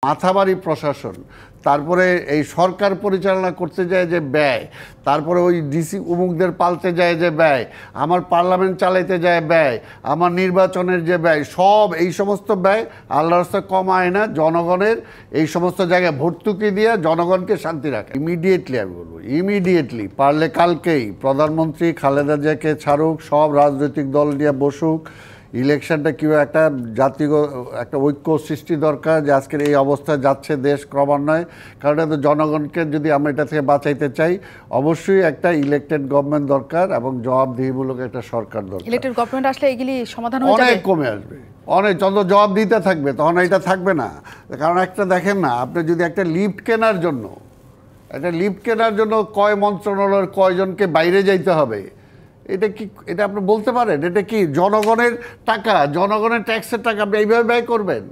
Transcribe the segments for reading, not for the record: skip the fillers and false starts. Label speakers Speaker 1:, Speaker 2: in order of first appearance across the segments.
Speaker 1: মাথাবাড়ি প্রশাসন, তারপরে এই সরকার পরিচালনা করতে যায় যে ব্যয়, তারপরে ওই ডিসি উমুকদের পালতে যায় যে ব্যয়, আমার পার্লামেন্ট চালাইতে যায় ব্যয়, আমার নির্বাচনের যে ব্যয়, সব এই সমস্ত ব্যয় আল্লাহর রাস্তায় কমায় না, জনগণের এই সমস্ত জায়গায় ভর্তুকি দিয়ে জনগণকে শান্তি রাখে। ইমিডিয়েটলি আমি বলবো, ইমিডিয়েটলি পারলে কালকেই প্রধানমন্ত্রী খালেদা জিয়াকে ছাড়ুক, সব রাজনৈতিক দল নিয়ে বসুক, ইলেকশনটা কীভাবে একটা জাতীয় একটা ঐক্য সৃষ্টি দরকার যে আজকের এই অবস্থায় যাচ্ছে দেশ ক্রমান্বয়ে। কারণ এটা জনগণকে যদি আমরা এটা থেকে বাঁচাইতে চাই, অবশ্যই একটা ইলেকটেড গভর্নমেন্ট দরকার এবং জবাবদিহিমূলক একটা সরকার দরকার।
Speaker 2: ইলেকটেড গভর্নমেন্ট আসলে এগুলি সমাধান হয়ে যাবে,
Speaker 1: অনেক কমে আসবে, অনেক যত জবাব দিতে থাকবে তখন এটা থাকবে না। কারণ একটা দেখেন না, আপনি যদি একটা লিফট কেনার জন্য কয় মন্ত্রণালয়ের কয়জনকে বাইরে যাইতে হবে, এটা কি, এটা আপনি বলতে পারেন? এটা কি জনগণের টাকা, জনগণের ট্যাক্সের টাকা আপনি এইভাবে ব্যয় করবেন?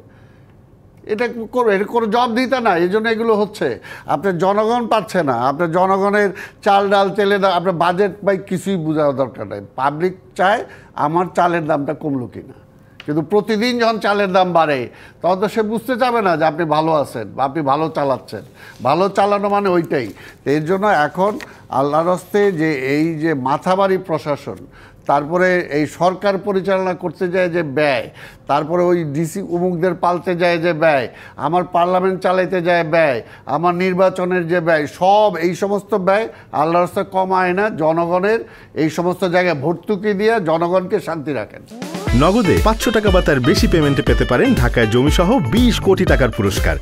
Speaker 1: এটা করবে, এটা কোনো জবাব দিতে না, এই জন্য এগুলো হচ্ছে। আপনার জনগণ পাচ্ছে না, আপনার জনগণের চাল ডাল তেলে দাম, আপনার বাজেট বাই কিছুই বোঝার দরকার নেই। পাবলিক চায় আমার চালের দামটা কমলো কিনা, কিন্তু প্রতিদিন যখন চালের দাম বাড়ে তখন তো সে বুঝতে চাবে না যে আপনি ভালো আছেন বা আপনি ভালো চালাচ্ছেন। ভালো চালানো মানে ওইটাই। তো এর জন্য এখন আল্লাহর হস্তে যে এই যে মাথাবাড়ি প্রশাসন, তারপরে এই সরকার পরিচালনা করতে যায় যে ব্যয়, তারপরে ওই ডিসি উমুকদের পালতে যায় যে ব্যয়, আমার পার্লামেন্ট চালাইতে যায় ব্যয়, আমার নির্বাচনের যে ব্যয়, সব এই সমস্ত ব্যয় আল্লাহর রাস্তায় কমায় না, জনগণের এই সমস্ত জায়গায় ভর্তুকি দিয়ে জনগণকে শান্তি রাখেন।
Speaker 3: নগদে 500 টাকা বা তার বেশি পেমেন্টে পেতে পারেন ঢাকায় জমিসহ 20 কোটি টাকার পুরস্কার।